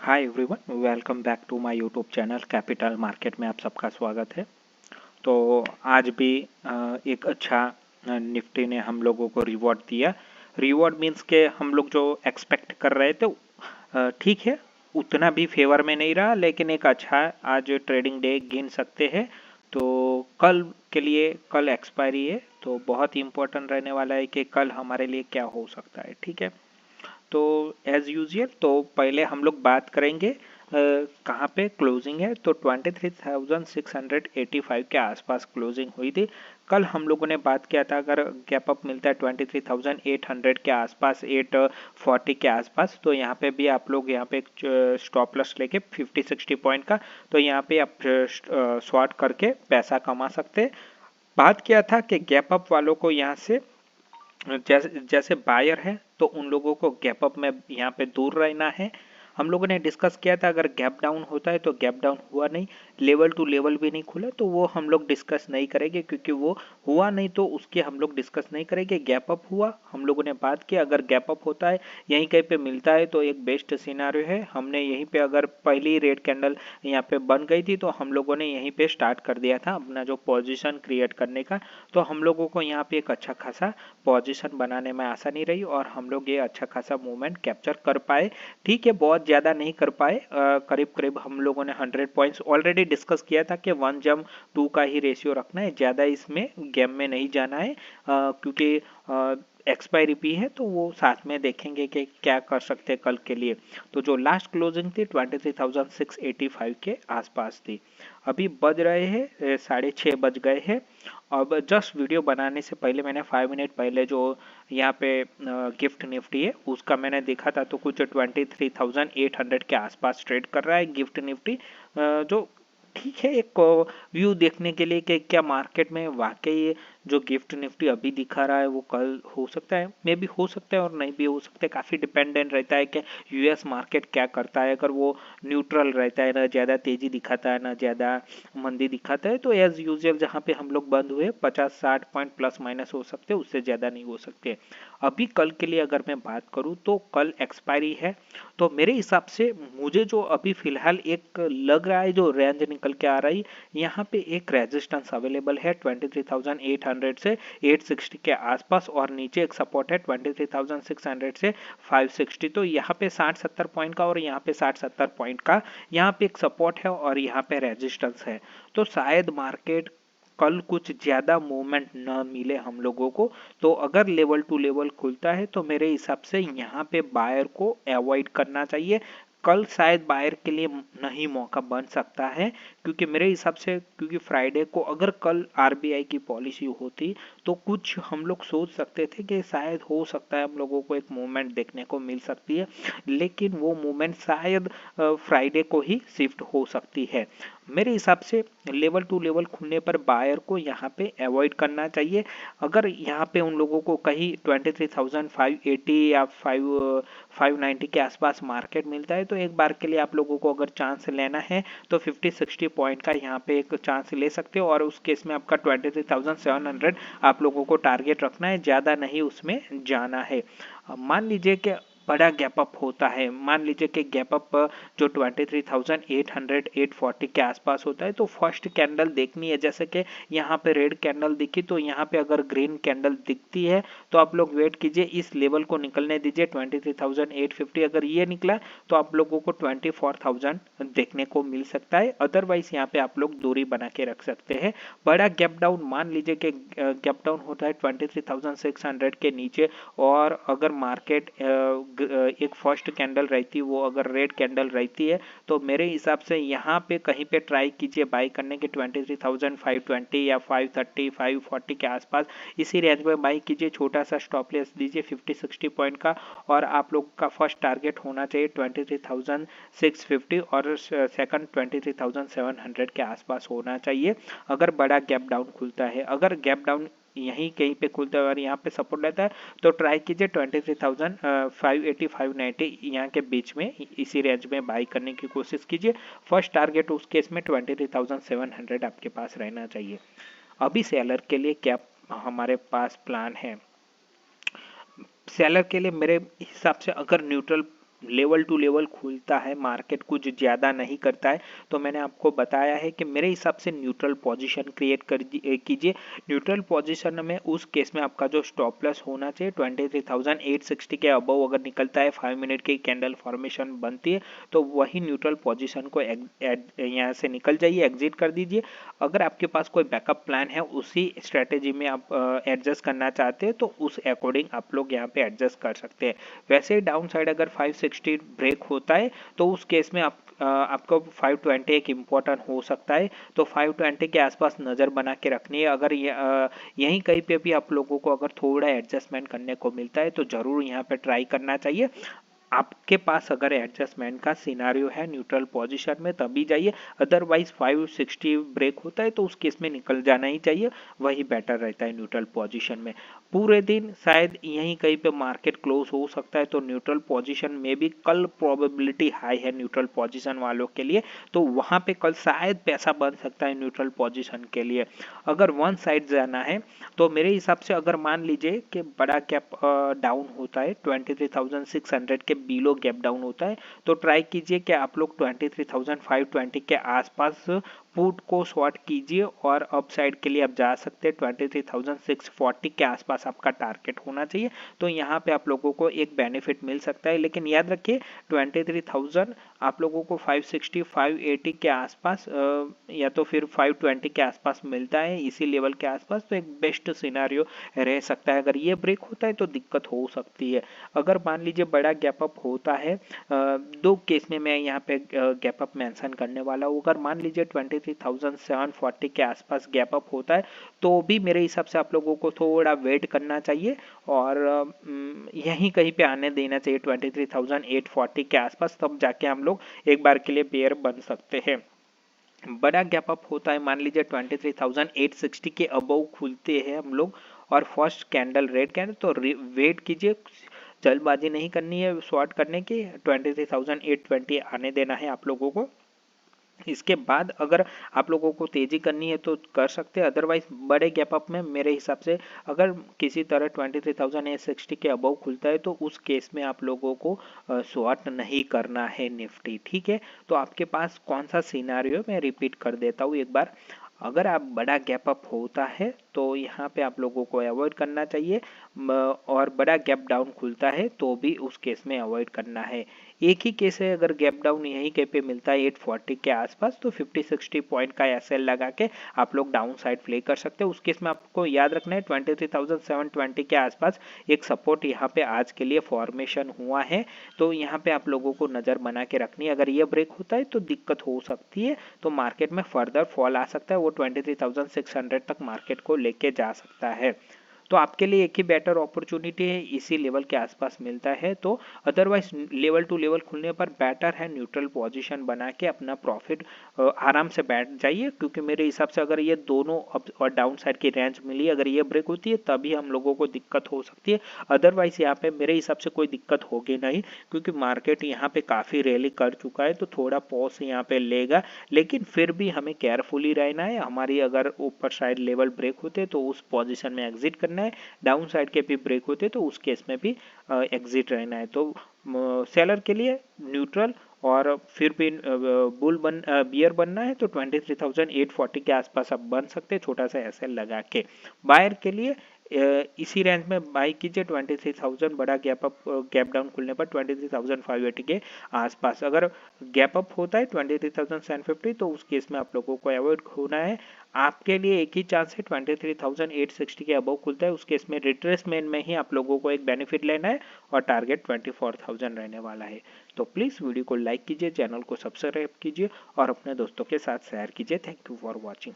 Hi everyone, welcome back to my YouTube channel capital market में आप सबका स्वागत है। तो आज भी एक अच्छा निफ्टी ने हम लोगों को रिवॉर्ड दिया। रिवॉर्ड मीन्स के हम लोग जो एक्सपेक्ट कर रहे थे ठीक है, उतना भी फेवर में नहीं रहा, लेकिन एक अच्छा आज ट्रेडिंग डे गिन सकते हैं। तो कल के लिए, कल एक्सपायरी है तो बहुत ही इम्पोर्टेंट रहने वाला है कि कल हमारे लिए क्या हो सकता है। ठीक है, तो एज यूजुअल तो पहले हम लोग बात करेंगे कहाँ पे क्लोजिंग है। तो 23,685 के आसपास क्लोजिंग हुई थी। कल हम लोगों ने बात किया था अगर गैप अप मिलता है 23,800 के आसपास, 840 के आसपास, तो यहाँ पे भी आप लोग यहाँ पे स्टॉप लॉस लेके 50-60 पॉइंट का, तो यहाँ पे आप शॉर्ट करके पैसा कमा सकते हैं। बात किया था कि गैप अप वालों को यहाँ से जैसे जैसे बायर है तो उन लोगों को गैप अप में यहाँ पे दूर रहना है। हम लोगों ने डिस्कस किया था अगर गैप डाउन होता है तो गैप डाउन हुआ नहीं, लेवल टू लेवल भी नहीं खुला, तो वो हम लोग डिस्कस नहीं करेंगे क्योंकि वो हुआ नहीं, तो उसके हम लोग डिस्कस नहीं करेंगे। गैप अप हुआ, हम लोगों ने बात की अगर गैप अप होता है यहीं कहीं पे मिलता है तो एक बेस्ट सिनारियो है। हमने यहीं पे अगर पहली रेड कैंडल यहाँ पे बन गई थी तो हम लोगों ने यहीं पे स्टार्ट कर दिया था अपना जो पोजीशन क्रिएट करने का, तो हम लोगों को यहाँ पे एक अच्छा खासा पोजीशन बनाने में आसानी रही और हम लोग ये अच्छा खासा मूवमेंट कैप्चर कर पाए। ठीक है, बहुत ज़्यादा नहीं कर पाए, करीब करीब हम लोगों ने 100 पॉइंट्स ऑलरेडी डिस्कस किया था कि 1:2 का ही रेशियो रखना है, ज़्यादा इसमें गेम में नहीं जाना है क्योंकि एक्सपायरी भी है, तो वो साथ में देखेंगे कि क्या कर सकते हैं कल के लिए। तो जो लास्ट क्लोजिंग थी 23,685 के आसपास थी। अभी बज रहे हैं 6:30 बज गए हैं। अब जस्ट वीडियो बनाने से पहले मैंने 5 मिनट पहले जो यहाँ पे गिफ्ट निफ्टी है उसका मैंने देखा था, तो कुछ 23,800 के आसपास ट्रेड कर रहा है गिफ्ट निफ्टी, जो ठीक है एक व्यू देखने के लिए कि क्या मार्केट में वाकई जो गिफ्ट निफ्टी अभी दिखा रहा है वो कल हो सकता है, मे भी हो सकता है और नहीं भी हो सकता है। काफ़ी डिपेंडेंट रहता है कि यूएस मार्केट क्या करता है। अगर वो न्यूट्रल रहता है, ना ज़्यादा तेज़ी दिखाता है ना ज़्यादा मंदी दिखाता है, तो एज यूजुअल जहाँ पे हम लोग बंद हुए 50-60 पॉइंट प्लस माइनस हो सकते हैं, उससे ज़्यादा नहीं हो सकते। अभी कल के लिए अगर मैं बात करूँ तो कल एक्सपायरी है, तो मेरे हिसाब से मुझे जो अभी फिलहाल एक लग रहा है जो रेंज निकल के आ रही, यहाँ पे एक रेजिस्टेंस अवेलेबल है 23,800 से 860 के आसपास, और नीचे एक सपोर्ट है 23,600 से 560। तो यहाँ पे 60-70 पॉइंट का और यहाँ पे 60-70 पॉइंट का यहाँ पे एक सपोर्ट है और यहाँ पे रेजिस्टेंस है। तो शायद मार्केट कल कुछ ज़्यादा मूवमेंट न मिले हम लोगों को, तो अगर लेवल टू लेवल खुलता है तो मेरे हिसाब से यहाँ पे बायर को अवॉइड करना चाहिए। कल शायद बायर के लिए नहीं मौका बन सकता है, क्योंकि मेरे हिसाब से क्योंकि फ्राइडे को अगर कल आरबीआई की पॉलिसी होती तो कुछ हम लोग सोच सकते थे कि शायद हो सकता है हम लोगों को एक मूवमेंट देखने को मिल सकती है, लेकिन वो मूवमेंट शायद फ्राइडे को ही शिफ्ट हो सकती है। मेरे हिसाब से लेवल टू लेवल खुलने पर बायर को यहाँ पे अवॉइड करना चाहिए। अगर यहाँ पे उन लोगों को कहीं 23,580 या 590 के आसपास मार्केट मिलता है तो एक बार के लिए आप लोगों को अगर चांस लेना है तो 50-60 पॉइंट का यहाँ पे एक चांस ले सकते हो, और उस केस में आपका 23,700 आप लोगों को टारगेट रखना है, ज़्यादा नहीं उसमें जाना है। मान लीजिए कि बड़ा गैप अप होता है, मान लीजिए कि गैप अप जो 23,800 840 के आसपास होता है, तो फर्स्ट कैंडल देखनी है। जैसे कि यहाँ पे रेड कैंडल दिखी, तो यहाँ पे अगर ग्रीन कैंडल दिखती है तो आप लोग वेट कीजिए, इस लेवल को निकलने दीजिए 23,850। अगर ये निकला तो आप लोगों को 24,000 देखने को मिल सकता है, अदरवाइज यहाँ पे आप लोग दूरी बना के रख सकते हैं। बड़ा गैप डाउन, मान लीजिए कि गैप डाउन होता है 23,600 के नीचे, और अगर मार्केट एक फर्स्ट कैंडल रहती, वो अगर रेड कैंडल रहती है, तो मेरे हिसाब से यहाँ पे कहीं पे ट्राई कीजिए बाई करने के 23,520 या 530 540 के आसपास, इसी रेंज में बाई कीजिए। छोटा सा स्टॉप लेस दीजिए 50-60 पॉइंट का, और आप लोग का फर्स्ट टारगेट होना चाहिए 23,650 और सेकंड 23,700 के आसपास होना चाहिए अगर बड़ा गैप डाउन खुलता है। अगर गैप डाउन यहीं कहीं पे खुलता है और यहाँ पे सपोर्ट रहता है तो ट्राई कीजिए 23,580 590 यहाँ के बीच में, इसी रेंज में बाई करने की कोशिश कीजिए। फर्स्ट टारगेट उस केस में 23,700 आपके पास रहना चाहिए। अभी सेलर के लिए क्या हमारे पास प्लान है? सेलर के लिए मेरे हिसाब से अगर न्यूट्रल लेवल टू लेवल खुलता है, मार्केट कुछ ज़्यादा नहीं करता है, तो मैंने आपको बताया है कि मेरे हिसाब से न्यूट्रल पोजीशन क्रिएट कर कीजिए। न्यूट्रल पोजीशन में उस केस में आपका जो स्टॉप लॉस होना चाहिए 23,860 के अबव अगर निकलता है, 5 मिनट की कैंडल फॉर्मेशन बनती है, तो वही न्यूट्रल पोजीशन को यहाँ से निकल जाइए, एग्जिट कर दीजिए। अगर आपके पास कोई बैकअप प्लान है, उसी स्ट्रेटेजी में आप एडजस्ट करना चाहते हैं, तो उस अकॉर्डिंग आप लोग यहाँ पे एडजस्ट कर सकते हैं। वैसे ही डाउन साइड अगर 560 ब्रेक होता है, तो उस केस में आपको 520 एक इम्पोर्टेंट हो सकता है, तो 520 के आसपास नज़र बना के रखनी है। अगर यहीं कहीं पे भी आप लोगों को अगर थोड़ा एडजस्टमेंट करने को मिलता है, तो ज़रूर यहाँ पे ट्राई करना चाहिए। आपके पास अगर एडजस्टमेंट का सिनारियो है न्यूट्रल पोजीशन में, तभी जाइए, अदरवाइज 560 ब्रेक होता है तो उस केस में निकल जाना ही चाहिए, वही बेटर रहता है न्यूट्रल पोजीशन में। पूरे दिन शायद यहीं कहीं पे मार्केट क्लोज हो सकता है, तो न्यूट्रल पोजीशन में भी कल प्रोबेबिलिटी हाई है न्यूट्रल पोजीशन वालों के लिए, तो वहां पे कल शायद पैसा बन सकता है न्यूट्रल पोजीशन के लिए। अगर वन साइड जाना है, तो मेरे हिसाब से अगर मान लीजिए कि बड़ा गैप डाउन होता है, 23,600 के बिलो गैप डाउन होता है, तो ट्राई कीजिए कि आप लोग 23,520 के आसपास पुट को शॉर्ट कीजिए, और अप साइड के लिए आप जा सकते हैं 23,640 के आसपास आपका टारगेट होना चाहिए, तो यहाँ पे आप लोगों को एक बेनिफिट मिल सकता है। लेकिन याद रखिए 23,000 आप लोगों को 560 580 के आसपास या तो फिर 520 के आसपास मिलता है, इसी लेवल के आसपास, तो एक बेस्ट सिनारियो रह सकता है। अगर ये ब्रेक होता है तो दिक्कत हो सकती है। अगर मान लीजिए बड़ा गैप अप होता है, दो केस में मैं यहाँ पे गैप अप मेंशन करने वाला हूँ। अगर मान लीजिए 23,740 के आसपास गैप अप होता है, तो भी मेरे हिसाब से आप लोगों को थोड़ा वेट करना चाहिए, और यहीं कहीं पे आने देना चाहिए 23,840 के आसपास, तब जाके हम लोग एक बार के लिए बेयर बन सकते हैं। बड़ा गैप अप होता है, मान लीजिए 23,860 के अबव खुलते हैं हम लोग, और फर्स्ट कैंडल रेड कैंडल, तो वेट कीजिए, जल्दबाजी नहीं करनी है शॉर्ट करने की, 23,820 आने देना है आप लोगों को। इसके बाद अगर आप लोगों को तेजी करनी है तो कर सकते हैं, अदरवाइज बड़े गैप अप में मेरे हिसाब से अगर किसी तरह 23,860 के अबव खुलता है, तो उस केस में आप लोगों को शॉर्ट नहीं करना है निफ्टी, ठीक है। तो आपके पास कौन सा सिनारियो, मैं रिपीट कर देता हूँ एक बार। अगर आप बड़ा गैप अप होता है तो यहाँ पे आप लोगों को अवॉइड करना चाहिए, और बड़ा गैप डाउन खुलता है तो भी उस केस में अवॉइड करना है। एक ही केस है, अगर गैप डाउन यहीं के पे मिलता है 840 के आसपास, तो 50-60 पॉइंट का एसएल लगा के आप लोग डाउन साइड प्ले कर सकते हैं। उस केस में आपको याद रखना है 23,720 के आसपास एक सपोर्ट यहाँ पे आज के लिए फॉर्मेशन हुआ है, तो यहाँ पे आप लोगों को नज़र बना के रखनी है। अगर ये ब्रेक होता है तो दिक्कत हो सकती है, तो मार्केट में फर्दर फॉल आ सकता है, वो 23,600 तक मार्केट को लेके जा सकता है। तो आपके लिए एक ही बेटर अपॉर्चुनिटी है, इसी लेवल के आसपास मिलता है, तो अदरवाइज लेवल टू लेवल खुलने पर बेटर है न्यूट्रल पोजीशन बना के अपना प्रॉफिट आराम से बैठ जाइए, क्योंकि मेरे हिसाब से अगर ये दोनों अप और डाउन साइड की रेंज मिली, अगर ये ब्रेक होती है तभी हम लोगों को दिक्कत हो सकती है, अदरवाइज यहाँ पे मेरे हिसाब से कोई दिक्कत होगी नहीं, क्योंकि मार्केट यहाँ पे काफ़ी रैली कर चुका है, तो थोड़ा पॉज यहाँ पे लेगा, लेकिन फिर भी हमें केयरफुली रहना है। हमारी अगर ऊपर साइड लेवल ब्रेक होते तो उस पोजीशन में एग्जिट करना है, डाउन साइड के भी ब्रेक होते तो उस केस में भी एग्जिट रहना है। तो सेलर के लिए न्यूट्रल और फिर भी बियर बनना है तो 23,840 के आसपास आप बन सकते हैं, छोटा सा एसएल लगा के। बायर के लिए इसी रेंज में बाई कीजिए 23,000, बड़ा गैप डाउन खुलने पर 23,580 के आसपास। अगर गैप अप होता है 23,750, तो उस केस में आप लोगों को अवॉइड होना है। आपके लिए एक ही चांस है, 23,860 के अबव खुलता है, उस केस में रिट्रेसमेंट में ही आप लोगों को एक बेनिफिट लेना है, और टारगेट 24,000 रहने वाला है। तो प्लीज़ वीडियो को लाइक कीजिए, चैनल को सब्सक्राइब कीजिए और अपने दोस्तों के साथ शेयर कीजिए। Thank you for watching.